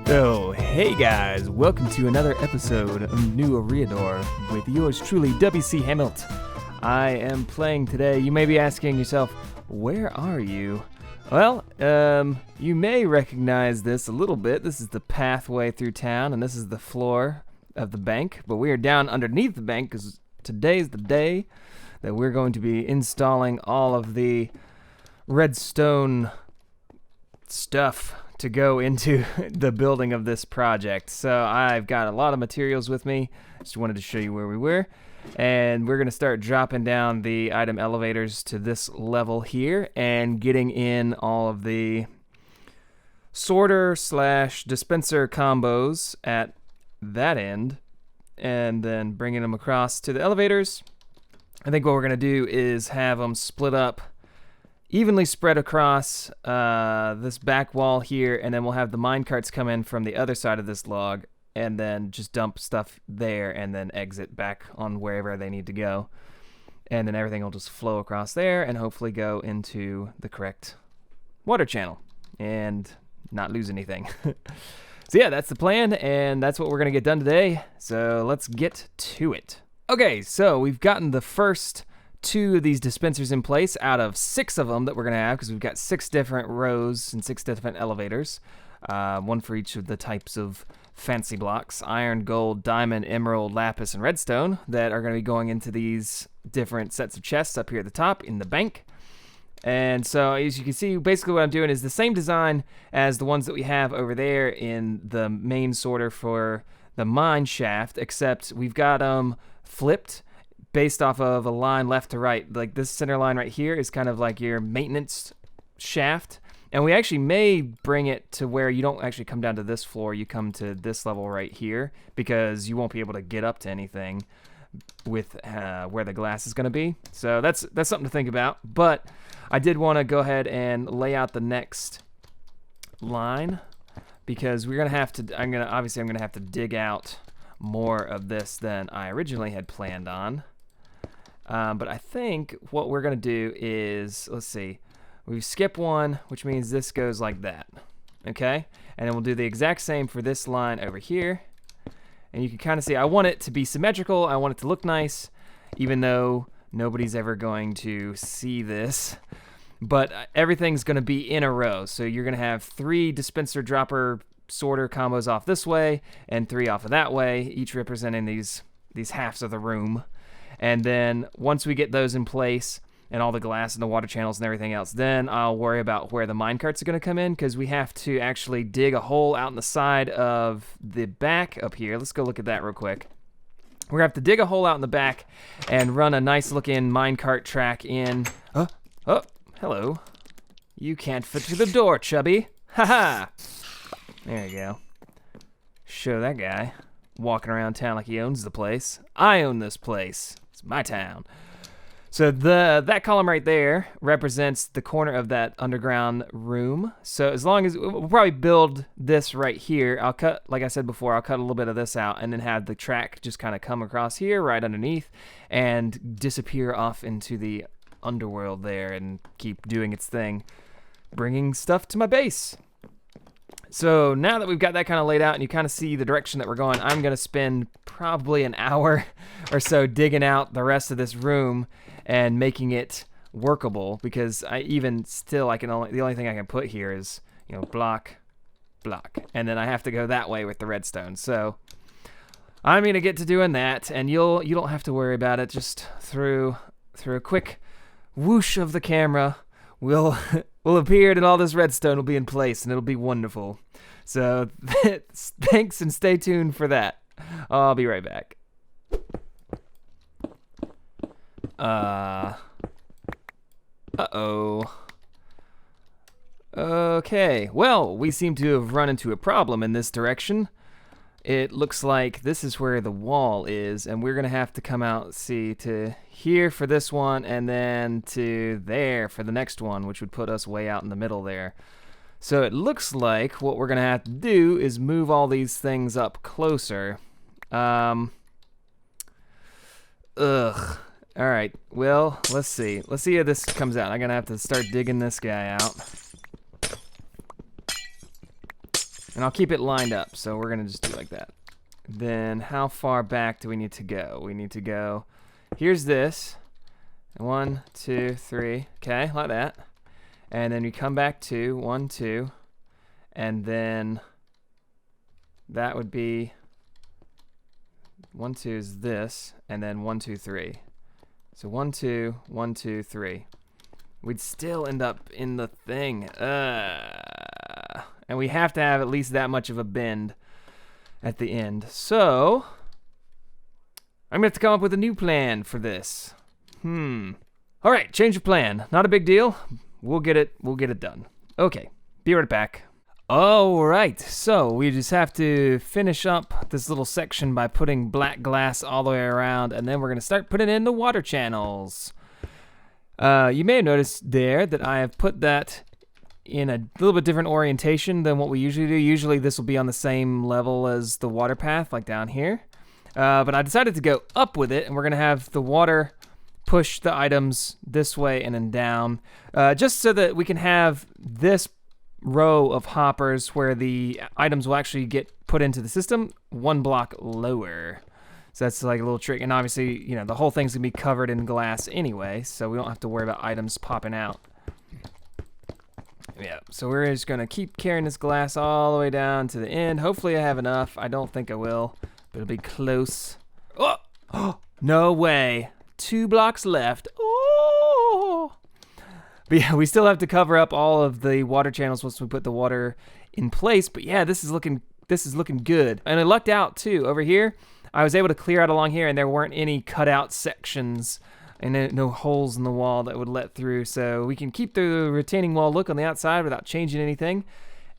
Oh, hey guys, welcome to another episode of New Eriador with yours truly, WC Hamilton. I am playing today. You may be asking yourself, where are you? Well, you may recognize this a little bit. This is the pathway through town, and this is the floor of the bank, but we are down underneath the bank because today's the day that we're going to be installing all of the redstone stuff to go into the building of this project. So I've got a lot of materials with me. Just wanted to show you where we were. And we're going to start dropping down the item elevators to this level here and getting in all of the sorter slash dispenser combos at that end and then bringing them across to the elevators. I think what we're going to do is have them split up evenly spread across this back wall here, and then we'll have the minecarts come in from the other side of this log and then just dump stuff there and then exit back on wherever they need to go. And then everything will just flow across there and hopefully go into the correct water channel and not lose anything. So yeah, that's the plan, and that's what we're going to get done today. So let's get to it. Okay, so we've gotten the first 2 of these dispensers in place out of 6 of them that we're going to have, because we've got 6 different rows and 6 different elevators, one for each of the types of fancy blocks: iron, gold, diamond, emerald, lapis, and redstone, that are going to be going into these different sets of chests up here at the top in the bank. And so as you can see, basically what I'm doing is the same design as the ones that we have over there in the main sorter for the mine shaft, except we've got them flipped based off of a line left to right. Like this center line right here is kind of like your maintenance shaft. And we actually may bring it to where you don't actually come down to this floor, you come to this level right here, because you won't be able to get up to anything with where the glass is going to be. So that's something to think about. But I did want to go ahead and lay out the next line, because we're going to have to, I'm going to have to dig out more of this than I originally had planned on. But I think what we're going to do is, let's see, we skip one, which means this goes like that, okay? And then we'll do the exact same for this line over here. And you can kind of see, I want it to be symmetrical, I want it to look nice, even though nobody's ever going to see this. But everything's going to be in a row, so you're going to have 3 dispenser dropper sorter combos off this way, and 3 off of that way, each representing these halves of the room. And then once we get those in place and all the glass and the water channels and everything else, then I'll worry about where the minecarts are going to come in, because we have to actually dig a hole out in the side of the back up here. Let's go look at that real quick. We're going to have to dig a hole out in the back and run a nice looking minecart track in. Oh, hello. You can't fit through the door, chubby. Haha. There you go. Show that guy walking around town like he owns the place. I own this place. It's my town. So that column right there represents the corner of that underground room. So as long as we'll probably build this right here, I'll cut, like I said before, I'll cut a little bit of this out and then have the track just kind of come across here right underneath and disappear off into the underworld there and keep doing its thing, bringing stuff to my base. So now that we've got that kind of laid out and you kind of see the direction that we're going, I'm going to spend probably an hour or so digging out the rest of this room and making it workable, because the only thing I can put here is, block, and then I have to go that way with the redstone. So I'm going to get to doing that, and you don't have to worry about it. Just through a quick whoosh of the camera, we'll appear and all this redstone will be in place, and it'll be wonderful. So thanks, and stay tuned for that. I'll be right back. Uh-oh. Okay, well, we seem to have run into a problem in this direction. It looks like this is where the wall is, and we're going to have to come out, to here for this one, and then to there for the next one, which would put us way out in the middle there. So it looks like what we're going to have to do is move all these things up closer. All right, well, let's see. Let's see how this comes out. I'm going to have to start digging this guy out. And I'll keep it lined up, so we're gonna just do like that. Then how far back do we need to go? We need to go, here's this. 1, 2, 3, okay, like that. And then you come back to 1, 2, and then that would be 1, 2 is this, and then 1, 2, 3. So 1, 2, 1, 2, 3. We'd still end up in the thing. And we have to have at least that much of a bend at the end. So I'm gonna have to come up with a new plan for this. All right, change of plan. Not a big deal. We'll get it done. Okay, be right back. All right, so we just have to finish up this little section by putting black glass all the way around, and then we're gonna start putting in the water channels. You may have noticed there that I have put that in a little bit different orientation than what we usually do. Usually this will be on the same level as the water path, like down here. But I decided to go up with it, and we're gonna have the water push the items this way and then down, just so that we can have this row of hoppers where the items will actually get put into the system 1 block lower. So that's like a little trick, and obviously, you know, the whole thing's gonna be covered in glass anyway, so we don't have to worry about items popping out. Yeah, so we're just gonna keep carrying this glass all the way down to the end. Hopefully I have enough. I don't think I will, but it'll be close. Oh, no way. 2 blocks left. Oh! But yeah, we still have to cover up all of the water channels once we put the water in place. But yeah, this is looking good. And I lucked out too. Over here, I was able to clear out along here, and there weren't any cut out sections and no holes in the wall that would let through. So we can keep the retaining wall look on the outside without changing anything,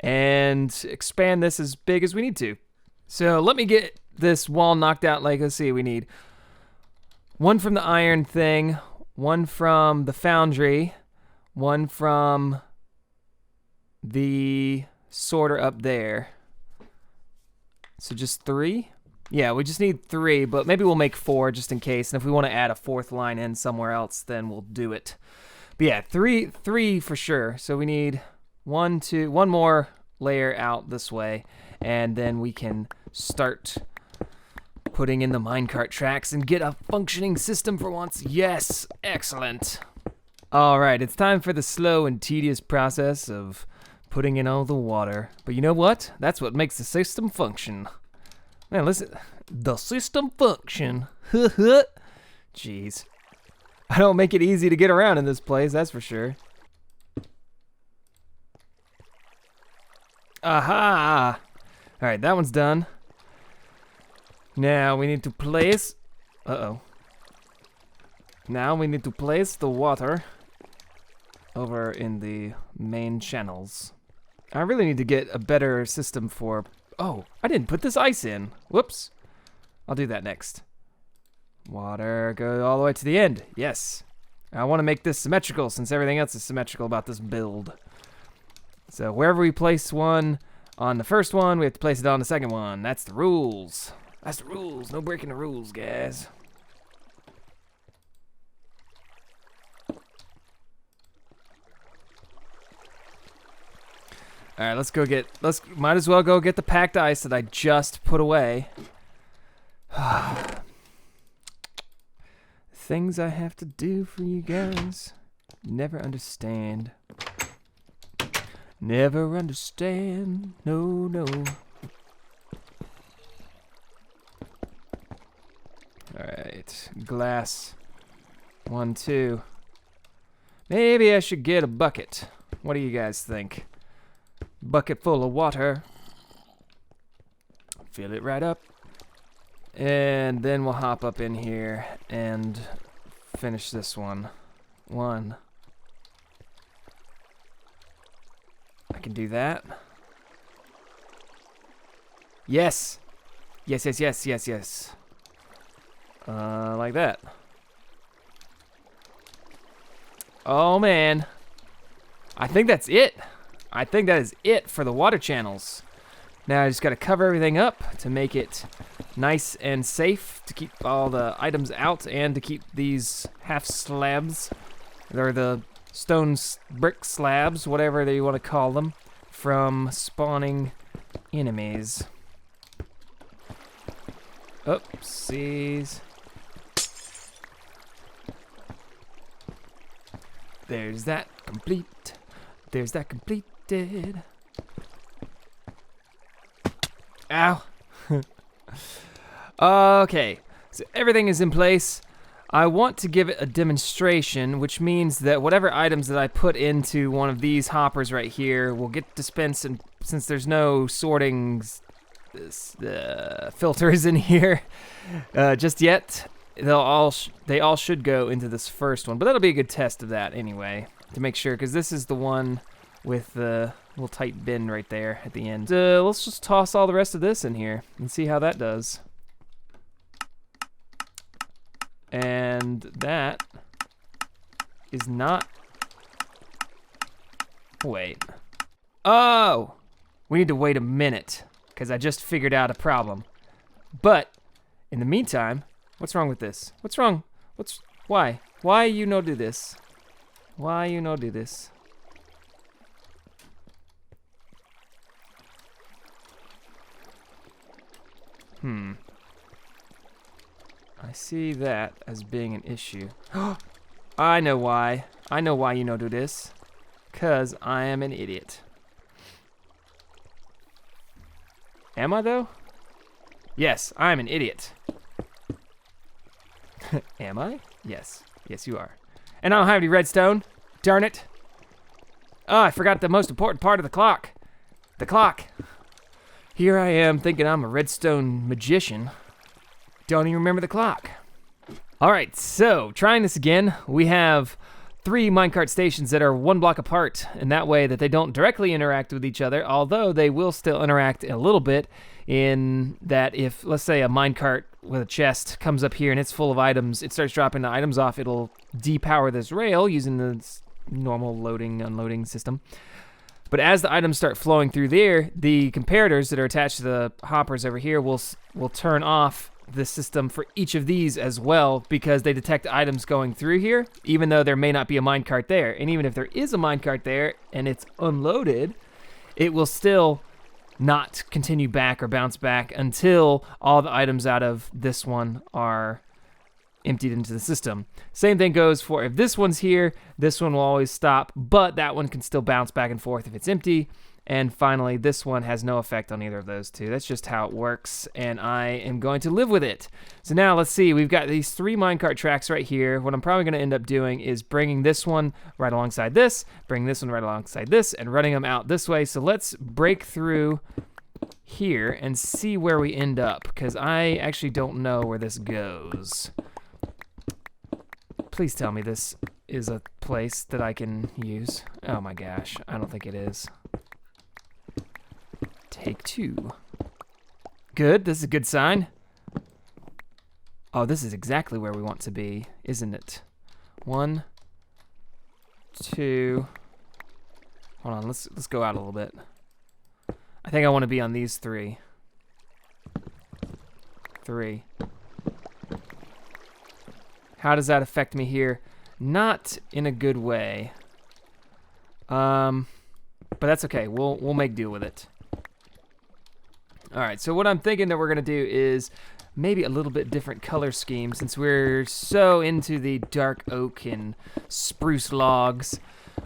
and expand this as big as we need to. So let me get this wall knocked out. Like, let's see, we need 1 from the iron thing, 1 from the foundry, 1 from the sorter up there. So just 3? Yeah, we just need 3, but maybe we'll make 4 just in case. And if we want to add a 4th line in somewhere else, then we'll do it. But yeah, 3 for sure. So we need 1 more layer out this way, and then we can start putting in the minecart tracks and get a functioning system for once. Yes, excellent. All right, it's time for the slow and tedious process of putting in all the water. But you know what? That's what makes the system function. Man, listen, the system function. Jeez. I don't make it easy to get around in this place, that's for sure. Aha! All right, that one's done. Now we need to place, Now we need to place the water over in the main channels. I really need to get a better system for, oh, I didn't put this ice in. Whoops. I'll do that next. Water, go all the way to the end. Yes. I want to make this symmetrical since everything else is symmetrical about this build. So wherever we place one on the first one, we have to place it on the second one. That's the rules. That's the rules. No breaking the rules, guys. All right, might as well go get the packed ice that I just put away. Things I have to do for you guys. Never understand. Never understand. No, no. All right, glass. 1, 2. Maybe I should get a bucket. What do you guys think? Bucket full of water. Fill it right up. And then we'll hop up in here and finish this one. 1. I can do that. Yes. Yes, yes, yes, yes, yes. Like that. Oh, man. I think that's it. I think that is it for the water channels. Now I just got to cover everything up to make it nice and safe to keep all the items out and to keep these half slabs, or the stone brick slabs, whatever you want to call them, from spawning enemies. Oopsies. There's that complete. There's that completed. Ow. Okay, so everything is in place. I want to give it a demonstration, which means that whatever items that I put into one of these hoppers right here will get dispensed, and since there's no sorting filters in here just yet, they all should go into this first one. But that'll be a good test of that anyway, to make sure, because this is the one with the little tight bin right there at the end. Let's just toss all the rest of this in here and see how that does. And that is not... Wait. Oh! We need to wait a minute, because I just figured out a problem. But, in the meantime, what's wrong with this? What's wrong? Why? Why you no do this? Why you no do this? I see that as being an issue. I know why. I know why you no do this. 'Cause I am an idiot. Am I though? Yes, I'm an idiot. Am I? Yes. Yes, you are. And I don't have any redstone. Darn it. Oh, I forgot the most important part of the clock. The clock. Here I am thinking I'm a redstone magician. Don't even remember the clock. All right, so trying this again, we have 3 minecart stations that are 1 block apart, and that way that they don't directly interact with each other, although they will still interact a little bit in that if, let's say, a minecart with a chest comes up here and it's full of items, it starts dropping the items off, it'll depower this rail using the normal loading, unloading system. But as the items start flowing through there, the comparators that are attached to the hoppers over here will turn off the system for each of these as well, because they detect items going through here, even though there may not be a minecart there. And even if there is a minecart there and it's unloaded, it will still not continue back or bounce back until all the items out of this one are emptied into the system. Same thing goes for if this one's here, this one will always stop, but that one can still bounce back and forth if it's empty. And finally, this one has no effect on either of those two. That's just how it works, and I am going to live with it. So now let's see, we've got these 3 minecart tracks right here. What I'm probably gonna end up doing is bringing this one right alongside this, bring this one right alongside this, and running them out this way. So let's break through here and see where we end up, because I actually don't know where this goes. Please tell me this is a place that I can use. Oh my gosh, I don't think it is. Take 2. Good, this is a good sign. Oh, this is exactly where we want to be, isn't it? 1, 2. Hold on, let's go out a little bit. I think I want to be on these 3. 3. How does that affect me here? Not in a good way. But that's okay. We'll make do with it. All right, so what I'm thinking that we're gonna do is maybe a little bit different color scheme, since we're so into the dark oak and spruce logs.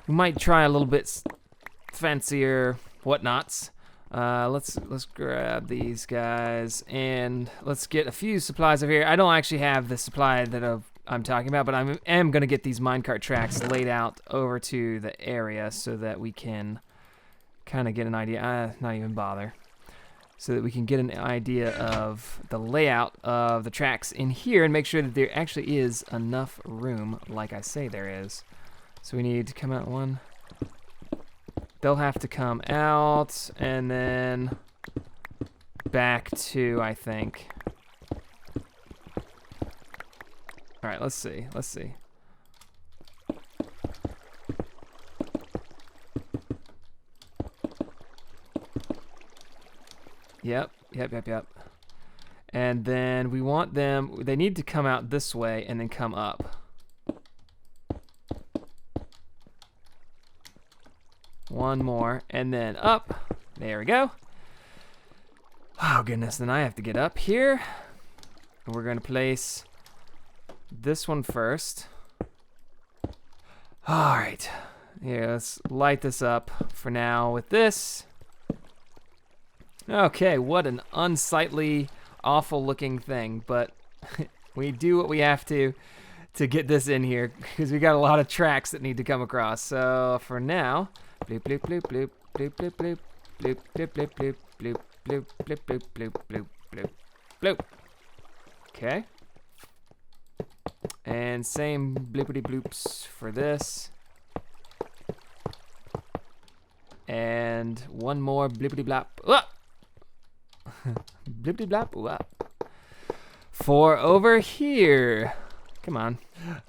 We might try a little bit fancier whatnots. Let's grab these guys and let's get a few supplies over here. I don't actually have the supply that I'm talking about, but I am gonna get these minecart tracks laid out over to the area so that we can kind of get an idea. Not even bother. So that we can get an idea of the layout of the tracks in here and make sure that there actually is enough room like I say there is. So we need to come out 1. They'll have to come out and then back 2, I think. All right, let's see. Yep. And then we want them, they need to come out this way and then come up. 1 more, and then up. There we go. Oh goodness, then I have to get up here. And we're gonna place this one first. Alright. Here, let's light this up for now with this. Okay, what an unsightly, awful looking thing, but we do what we have to get this in here, because we got a lot of tracks that need to come across. So for now, bloop bloop bloop bloop bloop bloop bloop bloop bloop bloop bloop bloop bloop bloop bloop bloop bloop bloop bloop. Okay. And same bloopity bloops for this. And one more blippity blop. Blippity blop. For over here. Come on.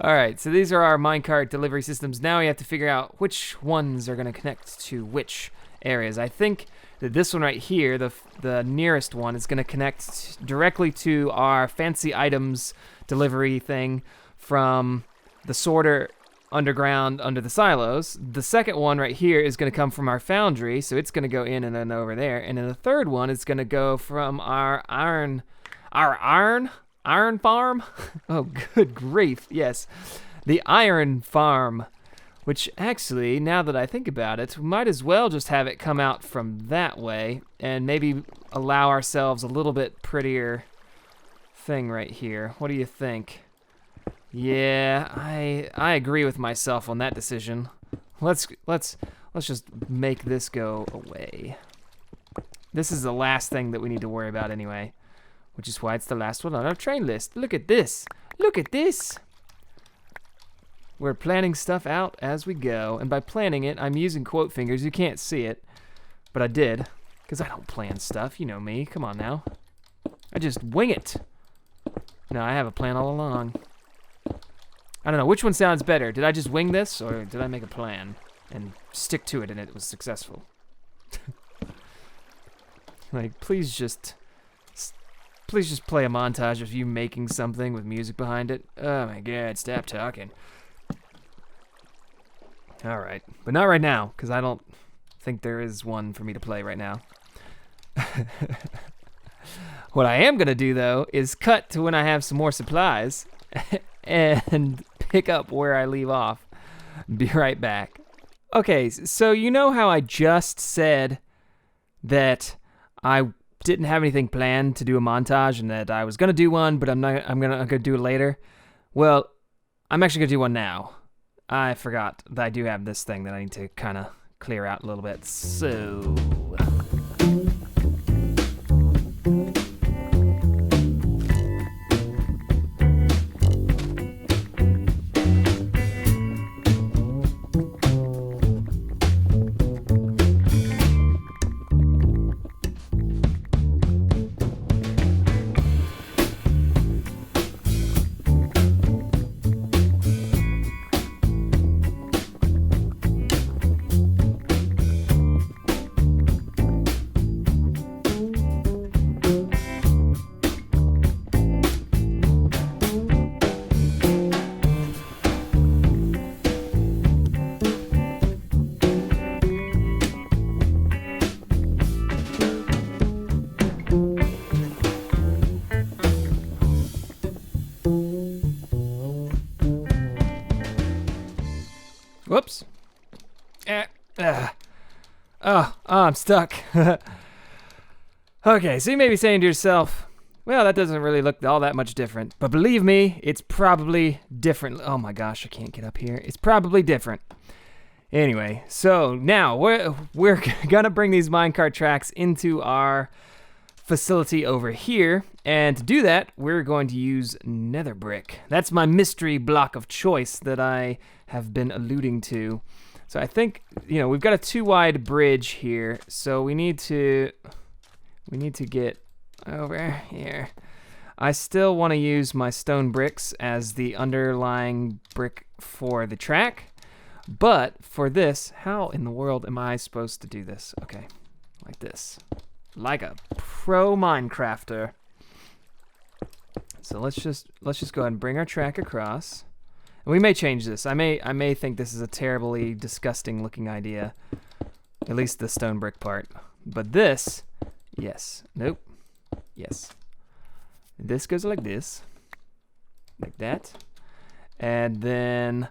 Alright, so these are our minecart delivery systems. Now we have to figure out which ones are going to connect to which areas. I think that this one right here, the nearest one, is going to connect directly to our fancy items delivery thing from the sorter underground under the silos. The second one right here is going to come from our foundry, so it's going to go in and then over there. And then the third one is going to go from our iron farm. Oh, good grief. Yes, the iron farm, which actually, now that I think about it, we might as well just have it come out from that way and maybe allow ourselves a little bit prettier thing right here. What do you think? Yeah, I agree with myself on that decision. Let's just make this go away. This is the last thing that we need to worry about anyway, which is why it's the last one on our train list. Look at this. Look at this. We're planning stuff out as we go, and by planning it, I'm using quote fingers. You can't see it, but I did, because I don't plan stuff. You know me. Come on now. I just wing it. No, I have a plan all along. I don't know, which one sounds better? Did I just wing this, or did I make a plan and stick to it and it was successful? Like, please just play a montage of you making something with music behind it. Oh my god, stop talking. Alright, but not right now, because I don't think there is one for me to play right now. What I am going to do, though, is cut to when I have some more supplies and pick up where I leave off. Be right back. Okay, so you know how I just said that I didn't have anything planned to do a montage and that I was going to do one, but I'm going to do it later? Well, I'm actually going to do one now. I forgot that I do have this thing that I need to kind of clear out a little bit, so... Whoops. Oh, I'm stuck. Okay, so you may be saying to yourself, well, that doesn't really look all that much different. But believe me, it's probably different. Oh my gosh, I can't get up here. It's probably different. Anyway, so now we're gonna bring these minecart tracks into our facility over here. And to do that, we're going to use nether brick. That's my mystery block of choice that I have been alluding to. So I think, we've got a 2-wide bridge here, so we need to get over here. I still want to use my stone bricks as the underlying brick for the track, but for this, how in the world am I supposed to do this? Okay, like this, like a pro Minecrafter. So let's just go ahead and bring our track across. And we may change this. I may think this is a terribly disgusting looking idea. At least the stone brick part. But this, yes. Nope. Yes. This goes like this. Like that. And then,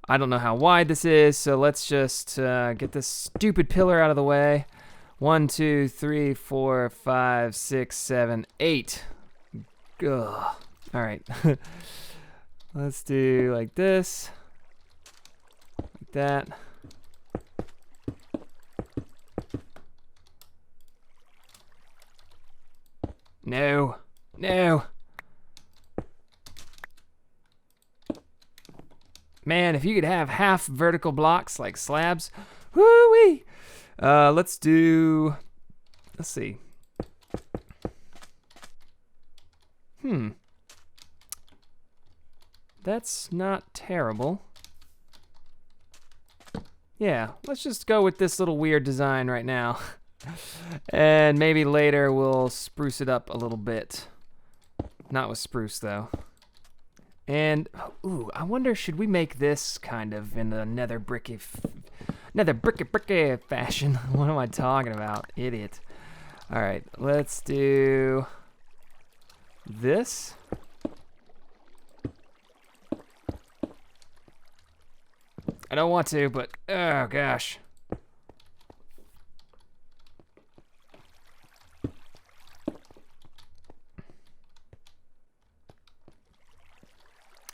I don't know how wide this is, so let's just get this stupid pillar out of the way. 1, 2, 3, 4, 5, 6, 7, 8. Ugh. All right. Let's do like this. Like that. No. No. Man, if you could have half vertical blocks like slabs. Woo-wee. Let's see. That's not terrible. Yeah, let's just go with this little weird design right now. And maybe later we'll spruce it up a little bit. Not with spruce, though. And, ooh, I wonder, should we make this kind of in a nether bricky fashion? What am I talking about? Idiot. All right, let's do this. I don't want to, but, oh gosh.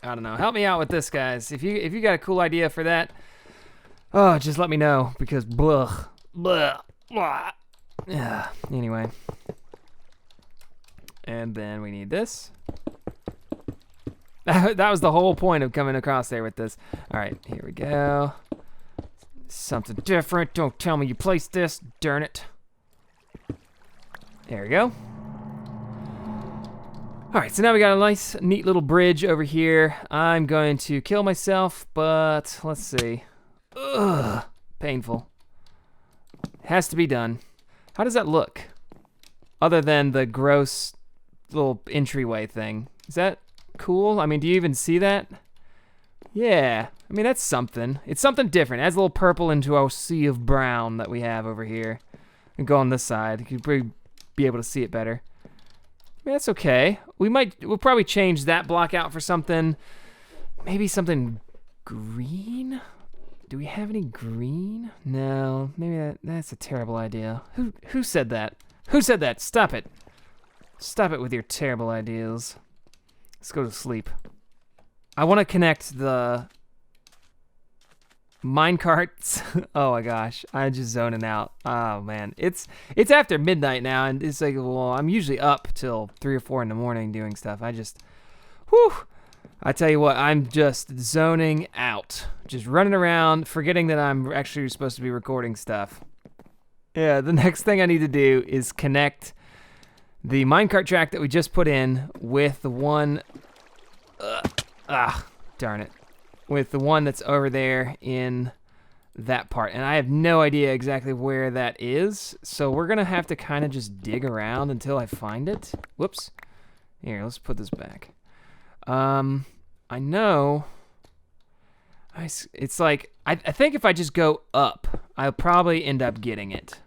I don't know. Help me out with this, guys. If you got a cool idea for that, oh, just let me know, because blah, blah, blah. Yeah, anyway. And then we need this. That was the whole point of coming across there with this. All right, here we go. Something different. Don't tell me you placed this. Darn it. There we go. All right, so now we got a nice, neat little bridge over here. I'm going to kill myself, but let's see. Ugh, painful. Has to be done. How does that look? Other than the gross little entryway thing. Is that cool? I mean, do you even see that? Yeah, I mean, that's something. It's something different. It adds a little purple into our sea of brown that we have over here. And go on this side. You could be able to see it better. I mean, that's okay. We'll probably change that block out for something, maybe something green? Do we have any green? No, maybe that's a terrible idea. Who said that? Who said that? Stop it. Stop it with your terrible ideas. Let's go to sleep. I want to connect the minecarts. Oh my gosh, I'm just zoning out. Oh man, it's after midnight now, and it's like, well, I'm usually up till 3 or 4 in the morning doing stuff. Whew. I tell you what, I'm just zoning out, just running around, forgetting that I'm actually supposed to be recording stuff. Yeah, the next thing I need to do is connect the minecart track that we just put in with the one. Darn it. With the one that's over there in that part. And I have no idea exactly where that is. So we're going to have to kind of just dig around until I find it. Whoops. Here, let's put this back. I know. It's like, I think if I just go up, I'll probably end up getting it.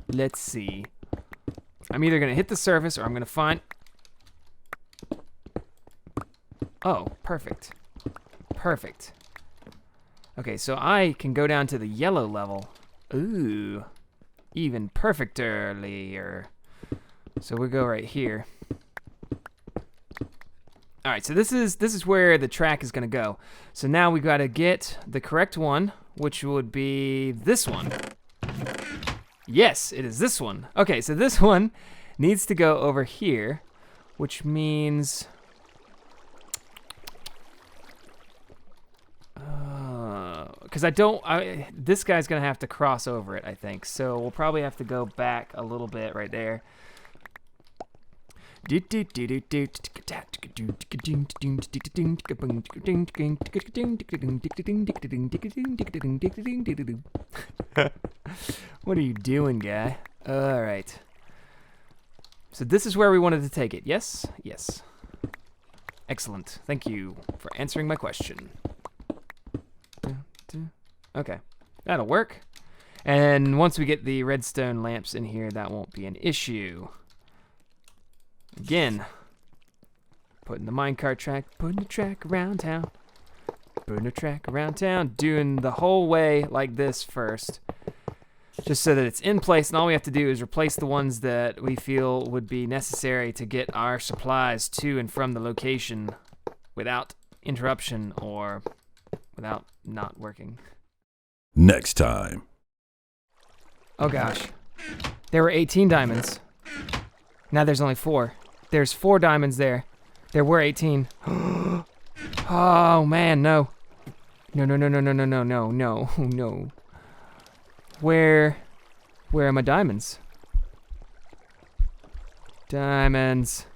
Let's see. I'm either going to hit the surface or I'm going to find... Oh, perfect. Perfect. Okay, so I can go down to the yellow level. Ooh. Even perfecterlier. So we'll go right here. All right, so this is where the track is going to go. So now we got to get the correct one, which would be this one. Yes, it is this one. Okay, so this one needs to go over here, which means... Because this guy's going to have to cross over it, I think. So we'll probably have to go back a little bit right there. What are you doing, guy? All right. So this is where we wanted to take it. Yes? Yes. Excellent. Thank you for answering my question. Okay. That'll work. And once we get the redstone lamps in here, that won't be an issue. Again, putting the minecart track, putting the track around town. Putting the track around town, doing the whole way like this first. Just so that it's in place, and all we have to do is replace the ones that we feel would be necessary to get our supplies to and from the location without interruption or without not working. Next time. Oh gosh. There were 18 diamonds. Now there's only 4. There's 4 diamonds there. There were 18. Oh man, no. No, no, no, no, no, no, no, no, no, no. Where are my diamonds? Diamonds.